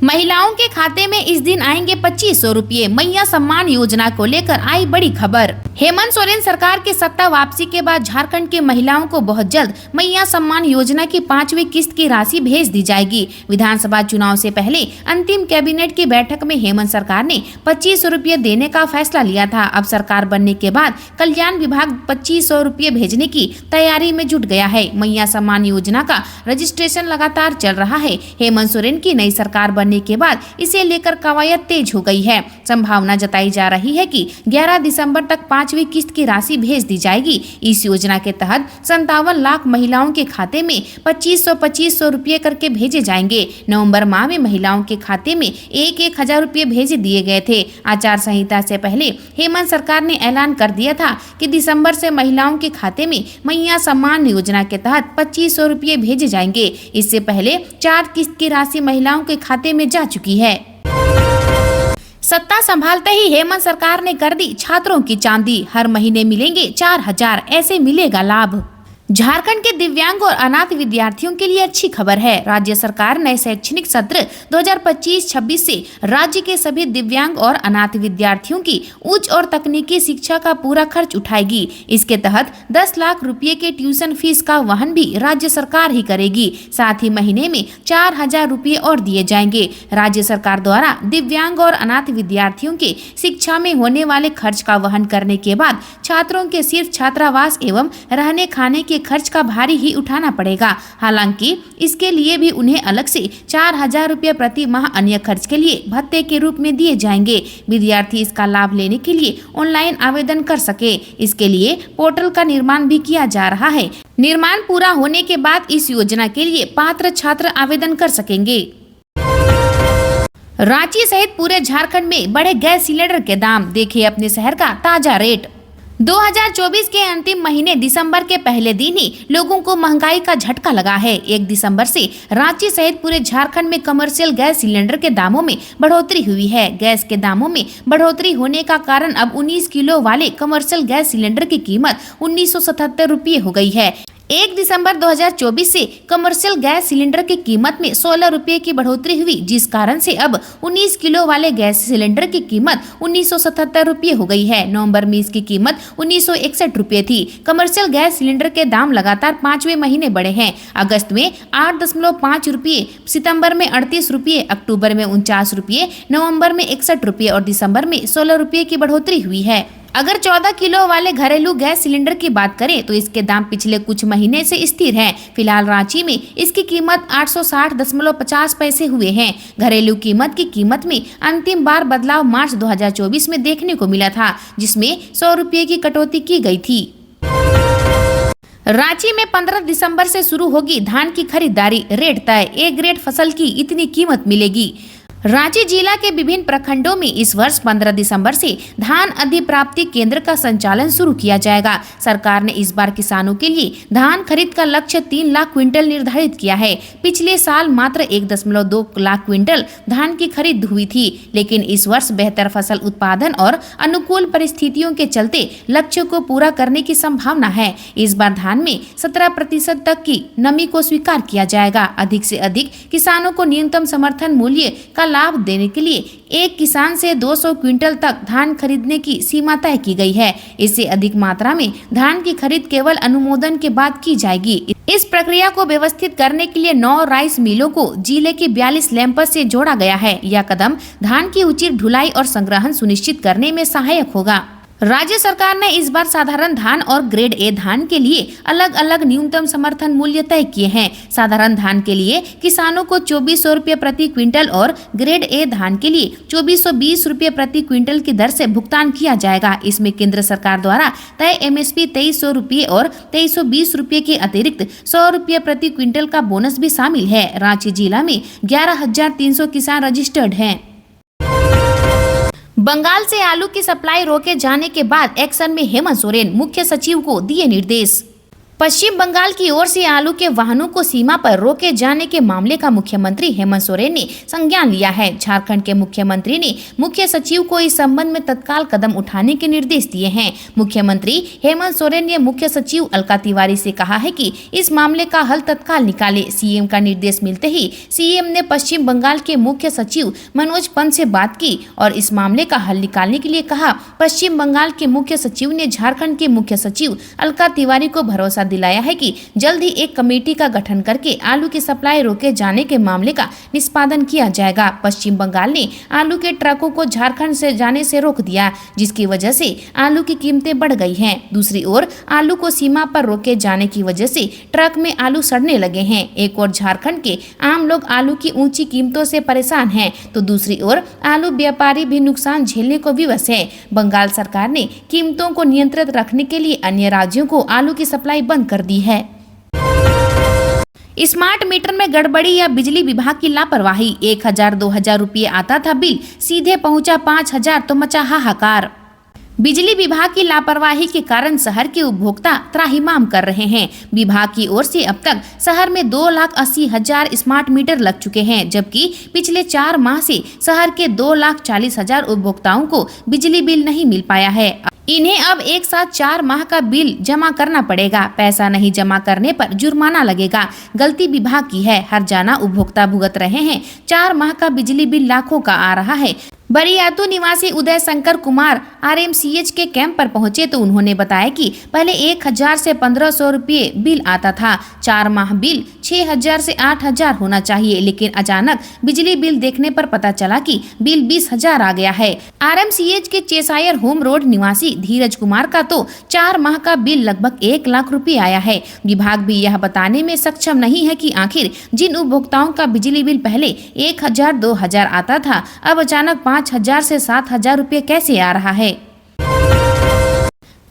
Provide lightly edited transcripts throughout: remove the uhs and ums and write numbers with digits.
महिलाओं के खाते में इस दिन आएंगे 2500 रुपये। मैया सम्मान योजना को लेकर आई बड़ी खबर। हेमंत सोरेन सरकार के सत्ता वापसी के बाद झारखंड के महिलाओं को बहुत जल्द मैया सम्मान योजना की 5वीं किस्त की राशि भेज दी जाएगी। विधानसभा चुनाव से पहले अंतिम कैबिनेट की बैठक में हेमंत सरकार ने 2500 रुपये देने का फैसला लिया था। अब सरकार बनने के बाद कल्याण विभाग 2500 रुपये भेजने की तैयारी में जुट गया है। मैया सम्मान योजना का रजिस्ट्रेशन लगातार चल रहा है। हेमंत सोरेन की नई सरकार बनने के बाद इसे लेकर कवायद तेज हो गई है। संभावना जताई जा रही है कि 11 दिसंबर तक 5वीं किस्त की राशि भेज दी जाएगी। इस योजना के तहत 57 लाख महिलाओं के खाते में 2500 रुपये करके भेजे जाएंगे। नवंबर माह में महिलाओं के खाते में 1,000 रुपये भेज दिए गए थे। आचार संहिता से पहले हेमंत सरकार ने ऐलान कर दिया था कि दिसंबर से महिलाओं के खाते में मैया सम्मान योजना के तहत 2500 रुपये भेजे जाएंगे। इससे पहले 4 किस्त की राशि महिलाओं के खाते में जा चुकी है। सत्ता संभालते ही हेमंत सरकार ने कर दी छात्रों की चांदी। हर महीने मिलेंगे 4000, ऐसे मिलेगा लाभ। झारखंड के दिव्यांग और अनाथ विद्यार्थियों के लिए अच्छी खबर है। राज्य सरकार नए शैक्षणिक सत्र 2025-26 से राज्य के सभी दिव्यांग और अनाथ विद्यार्थियों की उच्च और तकनीकी शिक्षा का पूरा खर्च उठाएगी। इसके तहत 10 लाख रुपए के ट्यूशन फीस का वहन भी राज्य सरकार ही करेगी। साथ ही महीने में 4000 रुपये और दिए जाएंगे। राज्य सरकार द्वारा दिव्यांग और अनाथ विद्यार्थियों के शिक्षा में होने वाले खर्च का वहन करने के बाद छात्रों के सिर्फ छात्रावास एवं रहने खाने के खर्च का भारी ही उठाना पड़ेगा। हालांकि इसके लिए भी उन्हें अलग से 4000 रुपये प्रति माह अन्य खर्च के लिए भत्ते के रूप में दिए जाएंगे। विद्यार्थी इसका लाभ लेने के लिए ऑनलाइन आवेदन कर सके, इसके लिए पोर्टल का निर्माण भी किया जा रहा है। निर्माण पूरा होने के बाद इस योजना के लिए पात्र छात्र आवेदन कर सकेंगे। रांची सहित पूरे झारखंड में बढ़े गैस सिलेंडर के दाम। देखिए अपने शहर का ताजा रेट। 2024 के अंतिम महीने दिसंबर के पहले दिन ही लोगों को महंगाई का झटका लगा है। 1 दिसंबर से रांची सहित पूरे झारखंड में कमर्शियल गैस सिलेंडर के दामों में बढ़ोतरी हुई है। गैस के दामों में बढ़ोतरी होने का कारण अब 19 किलो वाले कमर्शियल गैस सिलेंडर की कीमत 1977 रुपये हो गई है। 1 दिसंबर 2024 से कमर्शियल गैस सिलेंडर की कीमत में 16 रुपये की बढ़ोतरी हुई, जिस कारण से अब 19 किलो वाले गैस सिलेंडर की कीमत 1977 रुपये हो गई है। नवंबर में इसकी कीमत 1961 रुपये थी। कमर्शियल गैस सिलेंडर के दाम लगातार 5वें महीने बढ़े हैं। अगस्त में 8.5 रुपये, सितंबर में 38 रुपये, अक्टूबर में 49 रुपये, नवंबर में 61 रुपये और दिसंबर में 16 रुपये की बढ़ोतरी हुई है। अगर 14 किलो वाले घरेलू गैस सिलेंडर की बात करें तो इसके दाम पिछले कुछ महीने से स्थिर हैं। फिलहाल रांची में इसकी कीमत 860.50 पैसे हुए हैं। घरेलू कीमत की कीमत में अंतिम बार बदलाव मार्च 2024 में देखने को मिला था, जिसमें 100 रुपये की कटौती की गई थी। रांची में 15 दिसंबर से शुरू होगी धान की खरीदारी। रेट तय। ए ग्रेड फसल की इतनी कीमत मिलेगी। रांची जिला के विभिन्न प्रखंडों में इस वर्ष 15 दिसंबर से धान अधिप्राप्ति केंद्र का संचालन शुरू किया जाएगा। सरकार ने इस बार किसानों के लिए धान खरीद का लक्ष्य 3 लाख क्विंटल निर्धारित किया है। पिछले साल मात्र 1.2 लाख क्विंटल धान की खरीद हुई थी, लेकिन इस वर्ष बेहतर फसल उत्पादन और अनुकूल परिस्थितियों के चलते लक्ष्य को पूरा करने की संभावना है। इस बार धान में 17% तक की नमी को स्वीकार किया जाएगा। अधिक से अधिक किसानों को न्यूनतम समर्थन मूल्य का लाभ देने के लिए एक किसान से 200 क्विंटल तक धान खरीदने की सीमा तय की गई है। इससे अधिक मात्रा में धान की खरीद केवल अनुमोदन के बाद की जाएगी। इस प्रक्रिया को व्यवस्थित करने के लिए 9 राइस मिलों को जिले के 42 लैंपस से जोड़ा गया है। यह कदम धान की उचित ढुलाई और संग्रहण सुनिश्चित करने में सहायक होगा। राज्य सरकार ने इस बार साधारण धान और ग्रेड ए धान के लिए अलग अलग न्यूनतम समर्थन मूल्य तय किए हैं। साधारण धान के लिए किसानों को 2400 रुपये प्रति क्विंटल और ग्रेड ए धान के लिए 2420 रुपये प्रति क्विंटल की दर से भुगतान किया जाएगा। इसमें केंद्र सरकार द्वारा तय एमएसपी 2300 रुपये और 2320 रुपये के अतिरिक्त 100 रुपये प्रति क्विंटल का बोनस भी शामिल है। रांची जिला में 11,300 किसान रजिस्टर्ड हैं। बंगाल से आलू की सप्लाई रोके जाने के बाद एक्शन में हेमंत सोरेन। मुख्य सचिव को दिए निर्देश। पश्चिम बंगाल की ओर से आलू के वाहनों को सीमा पर रोके जाने के मामले का मुख्यमंत्री हेमंत सोरेन ने संज्ञान लिया है। झारखंड के मुख्यमंत्री ने मुख्य सचिव को इस संबंध में तत्काल कदम उठाने के निर्देश दिए हैं। मुख्यमंत्री हेमंत सोरेन ने मुख्य सचिव अलका तिवारी से कहा है कि इस मामले का हल तत्काल निकाले। सीएम का निर्देश मिलते ही सीएम ने पश्चिम बंगाल के मुख्य सचिव मनोज पंत से बात की और इस मामले का हल निकालने के लिए कहा। पश्चिम बंगाल के मुख्य सचिव ने झारखंड के मुख्य सचिव अलका तिवारी को भरोसा दिलाया है कि जल्द ही एक कमेटी का गठन करके आलू की सप्लाई रोके जाने के मामले का निष्पादन किया जाएगा। पश्चिम बंगाल ने आलू के ट्रकों को झारखंड से जाने से रोक दिया, जिसकी वजह से आलू की कीमतें बढ़ गई हैं। दूसरी ओर आलू को सीमा पर रोके जाने की वजह से ट्रक में आलू सड़ने लगे हैं। एक ओर झारखंड के आम लोग आलू की ऊंची कीमतों से परेशान हैं, तो दूसरी ओर आलू व्यापारी भी नुकसान झेलने को विवश है। बंगाल सरकार ने कीमतों को नियंत्रित रखने के लिए अन्य राज्यों को आलू की सप्लाई बंद कर दी है। स्मार्ट मीटर में गड़बड़ी या बिजली विभाग की लापरवाही। 1000-2000 रुपये आता था बिल, सीधे पहुंचा 5000 तो मचा हाहाकार। बिजली विभाग की लापरवाही के कारण शहर के उपभोक्ता त्राहिमाम कर रहे हैं। विभाग की ओर से अब तक शहर में 2,80,000 स्मार्ट मीटर लग चुके हैं, जबकि पिछले 4 माह से शहर के 2,40,000 उपभोक्ताओं को बिजली बिल नहीं मिल पाया है। इन्हें अब एक साथ 4 माह का बिल जमा करना पड़ेगा। पैसा नहीं जमा करने पर जुर्माना लगेगा। गलती विभाग की है, हर जाना उपभोक्ता भुगत रहे हैं। 4 माह का बिजली बिल लाखों का आ रहा है। बरियातू निवासी उदय शंकर कुमार RMCH के कैंप पर पहुंचे तो उन्होंने बताया कि पहले 1000 से 1500 रुपये बिल आता था। 4 माह बिल 6000 से 8000 होना चाहिए, लेकिन अचानक बिजली बिल देखने पर पता चला कि बिल 20000 आ गया है। RMCH के चेसायर होम रोड निवासी धीरज कुमार का तो 4 माह का बिल लगभग 1 लाख रुपए आया है। विभाग भी यह बताने में सक्षम नहीं है कि आखिर जिन उपभोक्ताओं का बिजली बिल पहले 1000-2000 आता था, अब अचानक 5000 से 7000 रुपये कैसे आ रहा है।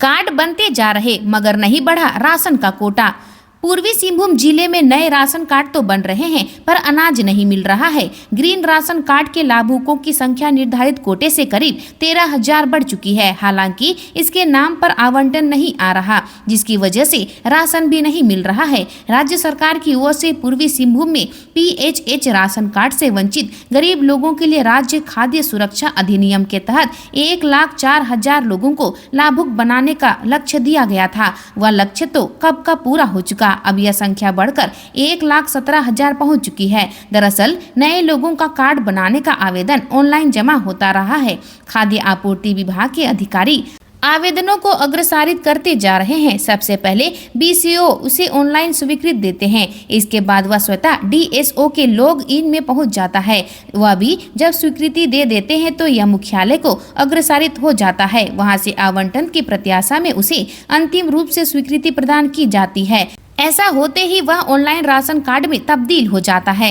कार्ड बनते जा रहे मगर नहीं बढ़ा राशन का कोटा। पूर्वी सिंहभूम जिले में नए राशन कार्ड तो बन रहे हैं, पर अनाज नहीं मिल रहा है। ग्रीन राशन कार्ड के लाभुकों की संख्या निर्धारित कोटे से करीब 13,000 बढ़ चुकी है। हालांकि इसके नाम पर आवंटन नहीं आ रहा, जिसकी वजह से राशन भी नहीं मिल रहा है। राज्य सरकार की ओर से पूर्वी सिंहभूम में PHH राशन कार्ड से वंचित गरीब लोगों के लिए राज्य खाद्य सुरक्षा अधिनियम के तहत 1,04,000 लोगों को लाभुक बनाने का लक्ष्य दिया गया था। वह लक्ष्य तो कब का पूरा हो चुका। अब यह संख्या बढ़कर 1,17,000 पहुंच चुकी है। दरअसल नए लोगों का कार्ड बनाने का आवेदन ऑनलाइन जमा होता रहा है। खाद्य आपूर्ति विभाग के अधिकारी आवेदनों को अग्रसारित करते जा रहे हैं। सबसे पहले BCO उसे ऑनलाइन स्वीकृत देते हैं, इसके बाद वह स्वतः DSO के लॉग इन में पहुंच जाता है। वह भी जब स्वीकृति दे देते हैं तो यह मुख्यालय को अग्रसारित हो जाता है। वहां से आवंटन की प्रत्याशा में उसे अंतिम रूप से स्वीकृति प्रदान की जाती है। ऐसा होते ही वह ऑनलाइन राशन कार्ड में तब्दील हो जाता है।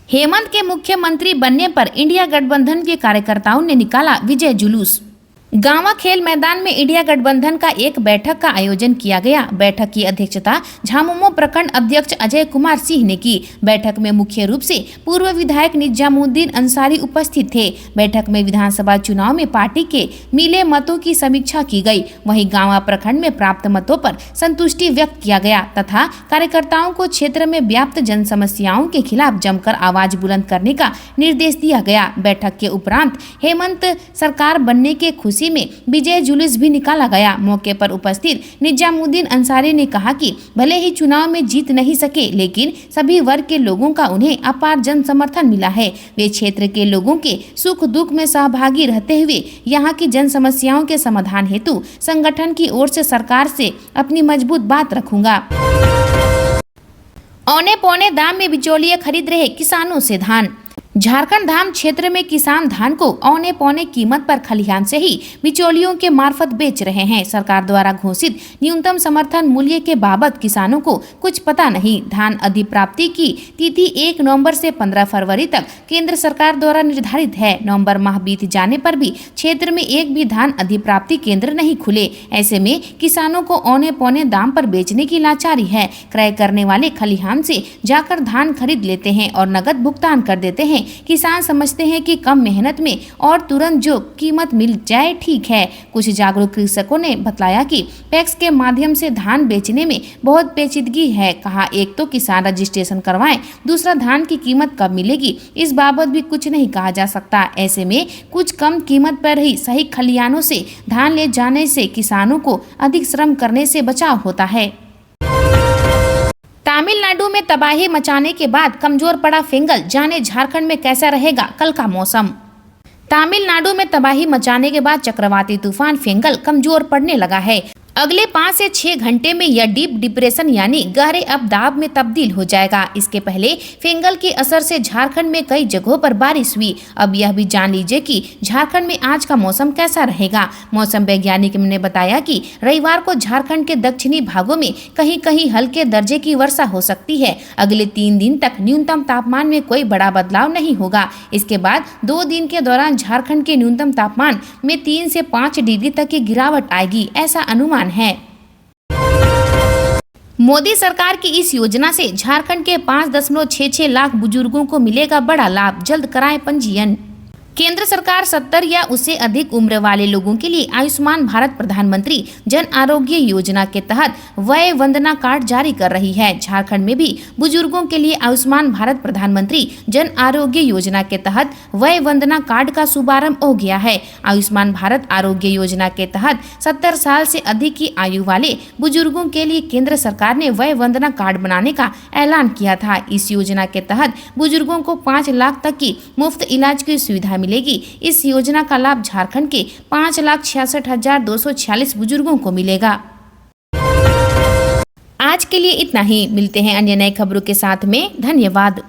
हेमंत के मुख्यमंत्री बनने पर इंडिया गठबंधन के कार्यकर्ताओं ने निकाला विजय जुलूस। गांवा खेल मैदान में इंडिया गठबंधन का एक बैठक का आयोजन किया गया। बैठक की अध्यक्षता झामुमो प्रखंड अध्यक्ष अजय कुमार सिंह ने की। बैठक में मुख्य रूप से पूर्व विधायक निजामुद्दीन अंसारी उपस्थित थे। बैठक में विधानसभा चुनाव में पार्टी के मिले मतों की समीक्षा की गई। वहीं गांवा प्रखंड में प्राप्त मतों पर संतुष्टि व्यक्त किया गया तथा कार्यकर्ताओं को क्षेत्र में व्याप्त जन समस्याओं के खिलाफ जमकर आवाज बुलंद करने का निर्देश दिया गया। बैठक के उपरांत हेमंत सरकार बनने के खुशी में विजय जुलूस भी निकाला गया। मौके पर उपस्थित निजामुद्दीन अंसारी ने कहा कि भले ही चुनाव में जीत नहीं सके, लेकिन सभी वर्ग के लोगों का उन्हें अपार जन समर्थन मिला है। वे क्षेत्र के लोगों के सुख दुख में सहभागी रहते हुए यहाँ की जन समस्याओं के समाधान हेतु संगठन की ओर से सरकार से अपनी मजबूत बात रखूंगा। औने पौने दाम में बिचौलिए खरीद रहे किसानों से धान। झारखंड धाम क्षेत्र में किसान धान को औने पौने कीमत पर खलिहान से ही बिचौलियों के मार्फत बेच रहे हैं। सरकार द्वारा घोषित न्यूनतम समर्थन मूल्य के बाबत किसानों को कुछ पता नहीं। धान अधिप्राप्ति की तिथि 1 नवंबर से 15 फरवरी तक केंद्र सरकार द्वारा निर्धारित है। नवंबर माह बीत जाने पर भी क्षेत्र में एक भी धान अधिप्राप्ति केंद्र नहीं खुले। ऐसे में किसानों को औने पौने दाम पर बेचने की लाचारी है। क्रय करने वाले खलिहान से जाकर धान खरीद लेते हैं और नगद भुगतान कर देते हैं। किसान समझते हैं कि कम मेहनत में और तुरंत जो कीमत मिल जाए ठीक है। कुछ जागरूक कृषकों ने बतलाया कि पैक्स के माध्यम से धान बेचने में बहुत पेचीदगी है। कहा, एक तो किसान रजिस्ट्रेशन करवाएं, दूसरा धान की कीमत कब मिलेगी इस बाबत भी कुछ नहीं कहा जा सकता। ऐसे में कुछ कम कीमत पर ही सही खलियानों से धान ले जाने से किसानों को अधिक श्रम करने से बचाव होता है। तमिलनाडु में तबाही मचाने के बाद कमजोर पड़ा फिंगल, जाने झारखंड में कैसा रहेगा कल का मौसम। तमिलनाडु में तबाही मचाने के बाद चक्रवाती तूफान फिंगल कमजोर पड़ने लगा है। अगले 5 से 6 घंटे में यह डीप डिप्रेशन यानी गहरे अवदाब में तब्दील हो जाएगा। इसके पहले फिंगल के असर से झारखंड में कई जगहों पर बारिश हुई। अब यह भी जान लीजिए कि झारखंड में आज का मौसम कैसा रहेगा। मौसम वैज्ञानिक ने बताया कि रविवार को झारखंड के दक्षिणी भागों में कहीं कहीं हल्के दर्जे की वर्षा हो सकती है। अगले 3 दिन तक न्यूनतम तापमान में कोई बड़ा बदलाव नहीं होगा। इसके बाद 2 दिन के दौरान झारखंड के न्यूनतम तापमान में 3 से 5 डिग्री तक की गिरावट आएगी, ऐसा अनुमान है। मोदी सरकार की इस योजना से झारखंड के 5.66 लाख बुजुर्गों को मिलेगा बड़ा लाभ, जल्द कराएं पंजीयन। केंद्र सरकार 70 या उससे अधिक उम्र वाले लोगों के लिए आयुष्मान भारत प्रधानमंत्री जन आरोग्य योजना के तहत वय वंदना कार्ड जारी कर रही है। झारखंड में भी बुजुर्गों के लिए आयुष्मान भारत प्रधानमंत्री जन आरोग्य योजना के तहत वय वंदना कार्ड का शुभारंभ हो गया है। आयुष्मान भारत आरोग्य योजना के तहत 70 साल से अधिक की आयु वाले बुजुर्गों के लिए केंद्र सरकार ने वय वंदना कार्ड बनाने का ऐलान किया था। इस योजना के तहत बुजुर्गों को 5 लाख तक की मुफ्त इलाज की सुविधा मिलेगी। इस योजना का लाभ झारखंड के 5,66,246 बुजुर्गों को मिलेगा। आज के लिए इतना ही, मिलते हैं अन्य नई खबरों के साथ में। धन्यवाद।